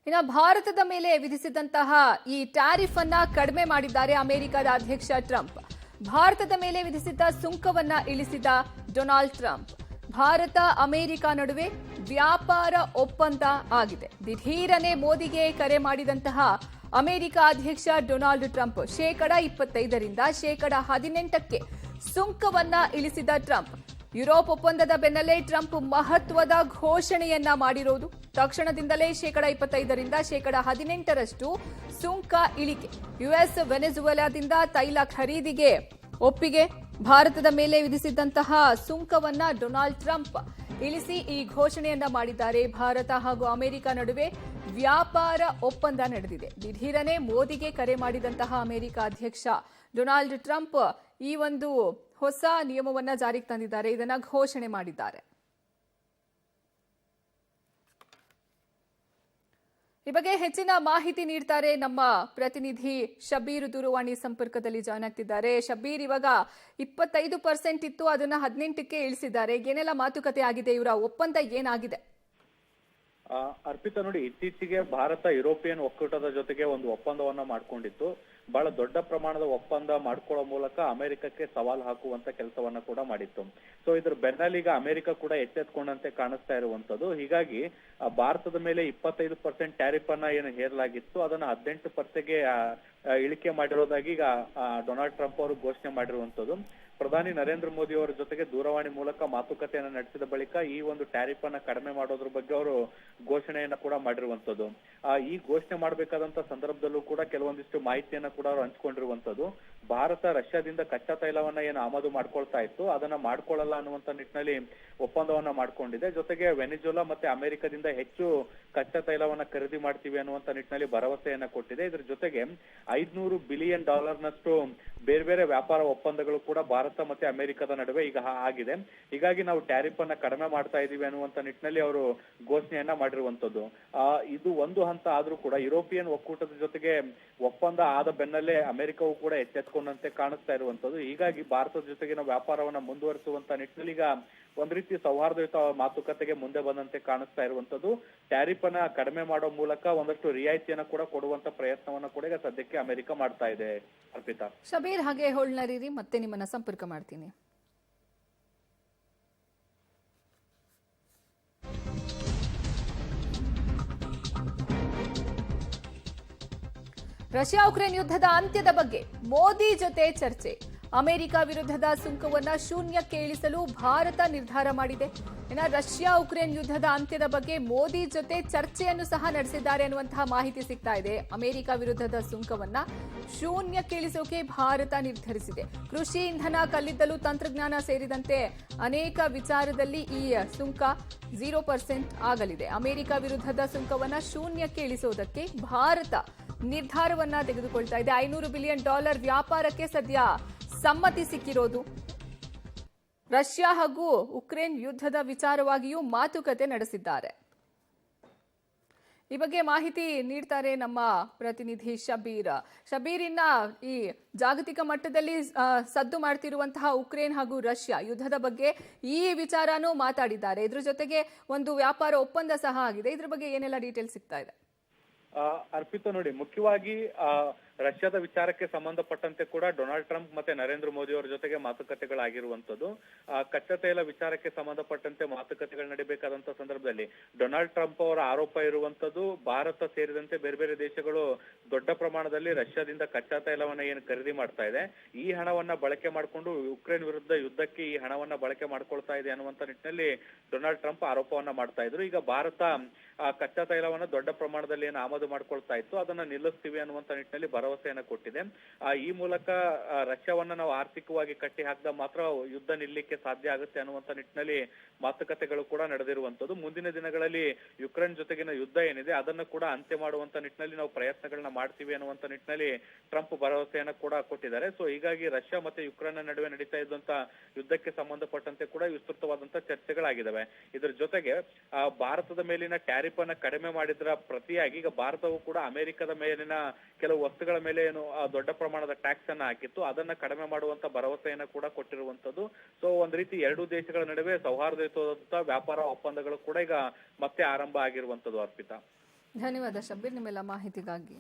ಇನ್ನು ಭಾರತದ ಮೇಲೆ ವಿಧಿಸಿದಂತಹ ಈ ಟ್ಯಾರಿಫ್ ಅನ್ನ ಕಡಿಮೆ ಮಾಡಿದ್ದಾರೆ ಅಮೆರಿಕದ ಅಧ್ಯಕ್ಷ ಟ್ರಂಪ್. ಭಾರತದ ಮೇಲೆ ವಿಧಿಸಿದ್ದ ಸುಂಕವನ್ನ ಇಳಿಸಿದ ಡೊನಾಲ್ಡ್ ಟ್ರಂಪ್. ಭಾರತ ಅಮೆರಿಕ ನಡುವೆ ವ್ಯಾಪಾರ ಒಪ್ಪಂದ ಆಗಿದೆ. ದಿಢೀರನೆ ಮೋದಿಗೆ ಕರೆ ಮಾಡಿದಂತಹ ಅಮೆರಿಕ ಅಧ್ಯಕ್ಷ ಡೊನಾಲ್ಡ್ ಟ್ರಂಪ್ 25% 18% ಸುಂಕವನ್ನ ಇಳಿಸಿದ ಟ್ರಂಪ್. ಯುರೋಪ್ ಒಪ್ಪಂದದ ಬೆನ್ನಲ್ಲೇ ಟ್ರಂಪ್ ಮಹತ್ವದ ಘೋಷಣೆಯನ್ನ ಮಾಡಿರೋದು. ತಕ್ಷಣದಿಂದಲೇ 25% 18% ಸುಂಕ ಇಳಿಕೆ. ಯುಎಸ್ ವೆನೆಜುವೆಲಾದಿಂದ ತೈಲ ಖರೀದಿಗೆ ಒಪ್ಪಿಗೆ. ಭಾರತದ ಮೇಲೆ ವಿಧಿಸಿದ್ದಂತಹ ಸುಂಕವನ್ನ ಡೊನಾಲ್ಡ್ ಟ್ರಂಪ್ ಇಳಿಸಿ ಈ ಘೋಷಣೆಯನ್ನ ಮಾಡಿದ್ದಾರೆ. ಭಾರತ ಹಾಗೂ ಅಮೆರಿಕ ನಡುವೆ ವ್ಯಾಪಾರ ಒಪ್ಪಂದ ನಡೆದಿದೆ. ದಿಢೀರನೆ ಮೋದಿಗೆ ಕರೆ ಮಾಡಿದಂತಹ ಅಮೆರಿಕ ಅಧ್ಯಕ್ಷ ಡೊನಾಲ್ಡ್ ಟ್ರಂಪ್ ಈ ಒಂದು ಹೊಸ ನಿಯಮವನ್ನ ಜಾರಿಗೆ ತಂದಿದ್ದಾರೆ. ಇದನ್ನ ಘೋಷಣೆ ಮಾಡಿದ್ದಾರೆ. ಈ ಬಗ್ಗೆ ಹೆಚ್ಚಿನ ಮಾಹಿತಿ ನೀಡ್ತಾರೆ ನಮ್ಮ ಪ್ರತಿನಿಧಿ ಶಬೀರ್. ದೂರವಾಣಿ ಸಂಪರ್ಕದಲ್ಲಿ ಜಾಯ್ನ್ ಆಗ್ತಿದ್ದಾರೆ. ಶಬೀರ್, ಇವಾಗ 25% ಇತ್ತು, ಅದನ್ನ 18ಕ್ಕೆ ಇಳಿಸಿದ್ದಾರೆ. ಏನೆಲ್ಲ ಮಾತುಕತೆ ಆಗಿದೆ? ಇವರ ಒಪ್ಪಂದ ಏನಾಗಿದೆ? ಅರ್ಪಿತಾ, ನೋಡಿ, ಇತ್ತೀಚೆಗೆ ಭಾರತ ಯುರೋಪಿಯನ್ ಒಕ್ಕೂಟದ ಜೊತೆಗೆ ಒಂದು ಒಪ್ಪಂದವನ್ನ ಮಾಡ್ಕೊಂಡಿತ್ತು. ಬಹಳ ದೊಡ್ಡ ಪ್ರಮಾಣದ ಒಪ್ಪಂದ ಮಾಡ್ಕೊಳ್ಳೋ ಮೂಲಕ ಅಮೆರಿಕಕ್ಕೆ ಸವಾಲು ಹಾಕುವಂತ ಕೆಲಸವನ್ನ ಕೂಡ ಮಾಡಿತ್ತು. ಸೊ ಇದ್ರ ಬೆನ್ನಲ್ಲೀಗ ಈಗ ಅಮೆರಿಕ ಕೂಡ ಎಚ್ಚೆತ್ಕೊಂಡಂತೆ ಕಾಣಿಸ್ತಾ ಇರುವಂತದ್ದು. ಹೀಗಾಗಿ ಭಾರತದ ಮೇಲೆ 25% ಟ್ಯಾರಿಫ್ ಅನ್ನ ಏನು ಹೇರಲಾಗಿತ್ತು ಅದನ್ನ 18%ಗೆ ಇಳಿಕೆ ಮಾಡಿರೋದಾಗಿ ಈಗ ಡೊನಾಲ್ಡ್ ಟ್ರಂಪ್ ಅವರು ಘೋಷಣೆ ಮಾಡಿರುವಂತದ್ದು. ಪ್ರಧಾನಿ ನರೇಂದ್ರ ಮೋದಿ ಅವರ ಜೊತೆಗೆ ದೂರವಾಣಿ ಮೂಲಕ ಮಾತುಕತೆಯನ್ನ ನಡೆಸಿದ ಬಳಿಕ ಈ ಒಂದು ಟ್ಯಾರಿಫ್ ಅನ್ನ ಕಡಿಮೆ ಮಾಡೋದ್ರ ಬಗ್ಗೆ ಅವರು ಘೋಷಣೆಯನ್ನ ಕೂಡ ಮಾಡಿರುವಂತದ್ದು. ಈ ಘೋಷಣೆ ಮಾಡಬೇಕಾದಂತ ಸಂದರ್ಭದಲ್ಲೂ ಕೂಡ ಕೆಲವೊಂದಿಷ್ಟು ಮಾಹಿತಿಯನ್ನ ಕೂಡ ಅವರು ಹಂಚಿಕೊಂಡಿರುವಂತದ್ದು. ಭಾರತ ರಷ್ಯಾದಿಂದ ಕಚ್ಚಾ ತೈಲವನ್ನ ಏನು ಆಮದು ಮಾಡ್ಕೊಳ್ತಾ ಇತ್ತು ಅದನ್ನ ಮಾಡ್ಕೊಳ್ಳಲ್ಲ ಅನ್ನುವಂತ ನಿಟ್ಟಿನಲ್ಲಿ ಒಪ್ಪಂದವನ್ನ ಮಾಡ್ಕೊಂಡಿದೆ. ಜೊತೆಗೆ ವೆನಿಜುಲಾ ಮತ್ತೆ ಅಮೆರಿಕದಿಂದ ಹೆಚ್ಚು ಕಚ್ಚಾ ತೈಲವನ್ನ ಖರೀದಿ ಮಾಡ್ತೀವಿ ಅನ್ನುವಂತ ನಿಟ್ಟಿನಲ್ಲಿ ಭರವಸೆಯನ್ನ ಕೊಟ್ಟಿದೆ. ಇದ್ರ ಜೊತೆಗೆ $500 ಬಿಲಿಯನ್ ಬೇರೆ ಬೇರೆ ವ್ಯಾಪಾರ ಒಪ್ಪಂದಗಳು ಕೂಡ ಭಾರತ ಮತ್ತೆ ಅಮೆರಿಕದ ನಡುವೆ ಈಗ ಆಗಿದೆ. ಹೀಗಾಗಿ ನಾವು ಟ್ಯಾರಿಫ್ ಅನ್ನ ಕಡಿಮೆ ಮಾಡ್ತಾ ಇದೀವಿ ಅನ್ನುವಂತ ನಿಟ್ಟಿನಲ್ಲಿ ಅವರು ಘೋಷಣೆಯನ್ನ ಮಾಡಿರುವಂತದ್ದು. ಇದು ಒಂದು ಹಂತ ಆದ್ರೂ ಕೂಡ ಯುರೋಪಿಯನ್ ಒಕ್ಕೂಟದ ಜೊತೆಗೆ ಒಪ್ಪಂದ ಆದ ಬೆನ್ನಲ್ಲೇ ಅಮೆರಿಕವು ಕೂಡ ಎಚ್ಚೆತ್ಕೊಂಡಂತೆ ಕಾಣಿಸ್ತಾ ಇರುವಂತದ್ದು. ಹೀಗಾಗಿ ಭಾರತದ ಜೊತೆಗಿನ ವ್ಯಾಪಾರವನ್ನ ಮುಂದುವರಿಸುವಂತ ನಿಟ್ಟಿನಲ್ಲಿ ಈಗ ಒಂದ್ ರೀತಿ ಸೌಹಾರ್ದಯುತ ಮಾತುಕತೆಗೆ ಮುಂದೆ ಬಂದಂತೆ ಕಾಣಿಸ್ತಾ ಇರುವಂತದ್ದು. ಟ್ಯಾರಿಫ್ ಅನ್ನ ಕಡಿಮೆ ಮಾಡೋ ಮೂಲಕ ಒಂದಷ್ಟು ರಿಯಾಯಿತಿಯನ್ನ ಕೂಡ ಕೊಡುವಂತ ಪ್ರಯತ್ನವನ್ನ ಕೂಡ ಈಗ ಸದ್ಯಕ್ಕೆ ಅಮೆರಿಕ ಮಾಡ್ತಾ ಇದೆ. ಅರ್ಪಿತಾ. ಶಬೀರ್, ಹಾಗೆ ಹೊಳ್ನರೀರಿ, ಮತ್ತೆ ನಿಮ್ಮನ್ನ ಸಂಪರ್ಕ ಮಾಡ್ತೀನಿ. ರಷ್ಯಾ ಉಕ್ರೇನ್ ಯುದ್ಧದ ಅಂತ್ಯದ ಬಗ್ಗೆ ಮೋದಿ ಜೊತೆ ಚರ್ಚೆ. ಅಮೆರಿಕ ವಿರುದ್ಧದ ಸುಂಕವನ್ನ ಶೂನ್ಯಕ್ಕೆ ಇಳಿಸಲು ಭಾರತ ನಿರ್ಧಾರ ಮಾಡಿದೆ. ಇನ್ನು ರಷ್ಯಾ ಉಕ್ರೇನ್ ಯುದ್ಧದ ಅಂತ್ಯದ ಬಗ್ಗೆ ಮೋದಿ ಜೊತೆ ಚರ್ಚೆಯನ್ನು ಸಹ ನಡೆಸಿದ್ದಾರೆ ಅನ್ನುವಂತಹ ಮಾಹಿತಿ ಸಿಗ್ತಾ ಇದೆ. ಅಮೆರಿಕ ವಿರುದ್ಧದ ಸುಂಕವನ್ನ ಶೂನ್ಯಕ್ಕೆ ಇಳಿಸೋಕೆ ಭಾರತ ನಿರ್ಧರಿಸಿದೆ. ಕೃಷಿ, ಇಂಧನ, ಕಲ್ಲಿದ್ದಲು, ತಂತ್ರಜ್ಞಾನ ಸೇರಿದಂತೆ ಅನೇಕ ವಿಚಾರದಲ್ಲಿ ಈ ಸುಂಕ 0% ಆಗಲಿದೆ. ಅಮೆರಿಕ ವಿರುದ್ಧದ ಸುಂಕವನ್ನ ಶೂನ್ಯಕ್ಕೆ ಇಳಿಸೋದಕ್ಕೆ ಭಾರತ ನಿರ್ಧಾರವನ್ನ ತೆಗೆದುಕೊಳ್ತಾ ಇದೆ. $500 ಬಿಲಿಯನ್ ವ್ಯಾಪಾರಕ್ಕೆ ಸದ್ಯ ಸಮ್ಮತಿ ಸಿಕ್ಕಿರೋದು. ರಷ್ಯಾ ಹಾಗೂ ಉಕ್ರೇನ್ ಯುದ್ಧದ ವಿಚಾರವಾಗಿಯೂ ಮಾತುಕತೆ ನಡೆಸಿದ್ದಾರೆ. ಈ ಬಗ್ಗೆ ಮಾಹಿತಿ ನೀಡ್ತಾರೆ ನಮ್ಮ ಪ್ರತಿನಿಧಿ ಶಬೀರ್. ಶಬೀರ್, ಇನ್ನ ಈ ಜಾಗತಿಕ ಮಟ್ಟದಲ್ಲಿ ಸದ್ದು ಮಾಡ್ತಿರುವಂತಹ ಉಕ್ರೇನ್ ಹಾಗೂ ರಷ್ಯಾ ಯುದ್ಧದ ಬಗ್ಗೆ ಈ ವಿಚಾರನೂ ಮಾತಾಡಿದ್ದಾರೆ. ಇದ್ರ ಜೊತೆಗೆ ಒಂದು ವ್ಯಾಪಾರ ಒಪ್ಪಂದ ಸಹ ಆಗಿದೆ. ಇದ್ರ ಬಗ್ಗೆ ಏನೆಲ್ಲ ಡೀಟೇಲ್ಸ್ ಸಿಗ್ತಾ ಇದೆ? ಅರ್ಪಿತ, ನೋಡಿ, ಮುಖ್ಯವಾಗಿ ರಷ್ಯಾದ ವಿಚಾರಕ್ಕೆ ಸಂಬಂಧಪಟ್ಟಂತೆ ಕೂಡ ಡೊನಾಲ್ಡ್ ಟ್ರಂಪ್ ಮತ್ತೆ ನರೇಂದ್ರ ಮೋದಿ ಅವರ ಜೊತೆಗೆ ಮಾತುಕತೆಗಳಾಗಿರುವಂತದ್ದು. ಕಚ್ಚಾ ತೈಲ ವಿಚಾರಕ್ಕೆ ಸಂಬಂಧಪಟ್ಟಂತೆ ಮಾತುಕತೆಗಳು ನಡೀಬೇಕಾದಂತ ಸಂದರ್ಭದಲ್ಲಿ ಡೊನಾಲ್ಡ್ ಟ್ರಂಪ್ ಅವರ ಆರೋಪ ಇರುವಂತದ್ದು, ಭಾರತ ಸೇರಿದಂತೆ ಬೇರೆ ಬೇರೆ ದೇಶಗಳು ದೊಡ್ಡ ಪ್ರಮಾಣದಲ್ಲಿ ರಷ್ಯಾದಿಂದ ಕಚ್ಚಾ ತೈಲವನ್ನ ಏನು ಖರೀದಿ ಮಾಡ್ತಾ ಇದೆ, ಈ ಹಣವನ್ನ ಬಳಕೆ ಮಾಡಿಕೊಂಡು ಉಕ್ರೇನ್ ವಿರುದ್ಧ ಯುದ್ಧಕ್ಕೆ ಈ ಹಣವನ್ನ ಬಳಕೆ ಮಾಡ್ಕೊಳ್ತಾ ಇದೆ ಅನ್ನುವಂತ ನಿಟ್ಟಿನಲ್ಲಿ ಡೊನಾಲ್ಡ್ ಟ್ರಂಪ್ ಆರೋಪವನ್ನ ಮಾಡ್ತಾ ಇದ್ರು. ಈಗ ಭಾರತ ಕಚ್ಚಾ ತೈಲವನ್ನ ದೊಡ್ಡ ಪ್ರಮಾಣದಲ್ಲಿ ಏನು ಆಮದು ಮಾಡ್ಕೊಳ್ತಾ ಇತ್ತು ಅದನ್ನ ನಿಲ್ಲಿಸ್ತೀವಿ ಅನ್ನುವಂತ ನಿಟ್ಟಿನಲ್ಲಿ ಭರವಸೆಯನ್ನ ಕೊಟ್ಟಿದೆ. ಈ ಮೂಲಕ ರಷ್ಯಾವನ್ನ ನಾವು ಆರ್ಥಿಕವಾಗಿ ಕಟ್ಟಿ ಹಾಕಿದ ಮಾತ್ರ ಯುದ್ಧ ನಿಲ್ಲಕ್ಕೆ ಸಾಧ್ಯ ಆಗುತ್ತೆ ಅನ್ನುವಂತ ನಿಟ್ಟಿನಲ್ಲಿ ಮಾತುಕತೆಗಳು ಕೂಡ ನಡೆದಿರುವಂತದ್ದು. ಮುಂದಿನ ದಿನಗಳಲ್ಲಿ ಯುಕ್ರೇನ್ ಜೊತೆಗಿನ ಯುದ್ಧ ಏನಿದೆ ಅದನ್ನು ಕೂಡ ಅಂತ್ಯ ಮಾಡುವಂತ ನಿಟ್ಟಿನಲ್ಲಿ ನಾವು ಪ್ರಯತ್ನಗಳನ್ನ ಮಾಡ್ತೀವಿ ಅನ್ನುವಂತ ನಿಟ್ಟಿನಲ್ಲಿ ಟ್ರಂಪ್ ಭರವಸೆಯನ್ನ ಕೂಡ ಕೊಟ್ಟಿದ್ದಾರೆ. ಸೊ ಹೀಗಾಗಿ ರಷ್ಯಾ ಮತ್ತೆ ಯುಕ್ರೇನ್ ನಡುವೆ ನಡೀತಾ ಇದ್ದಂತ ಯುದ್ಧಕ್ಕೆ ಸಂಬಂಧಪಟ್ಟಂತೆ ಕೂಡ ವಿಸ್ತೃತವಾದಂತ ಚರ್ಚೆಗಳಾಗಿದ್ದಾವೆ. ಇದ್ರ ಜೊತೆಗೆ ಭಾರತದ ಮೇಲಿನ ಟ್ಯಾರಿಫ್ ಅನ್ನ ಕಡಿಮೆ ಮಾಡಿದ್ರ ಪ್ರತಿಯಾಗಿ ಈಗ ಭಾರತವು ಕೂಡ ಅಮೆರಿಕದ ಮೇಲಿನ ಕೆಲವು ವಸ್ತುಗಳ ಮೇಲೆ ಏನು ದೊಡ್ಡ ಪ್ರಮಾಣದ ಟ್ಯಾಕ್ಸ್ ಅನ್ನ ಹಾಕಿತ್ತು ಅದನ್ನ ಕಡಿಮೆ ಮಾಡುವಂತ ಭರವಸೆಯನ್ನ ಕೂಡ ಕೊಟ್ಟಿರುವಂತದ್ದು. ಸೊ ಒಂದ್ ರೀತಿ ಎರಡೂ ದೇಶಗಳ ನಡುವೆ ಸೌಹಾರ್ದಯುತ ವ್ಯಾಪಾರ ಒಪ್ಪಂದಗಳು ಕೂಡ ಈಗ ಮತ್ತೆ ಆರಂಭ ಆಗಿರುವಂತದ್ದು. ಅರ್ಪಿತಾ. ಧನ್ಯವಾದ ಶಬ್ಬೀರ್ ನಿಮ್ಮೆಲ್ಲ ಮಾಹಿತಿಗಾಗಿ.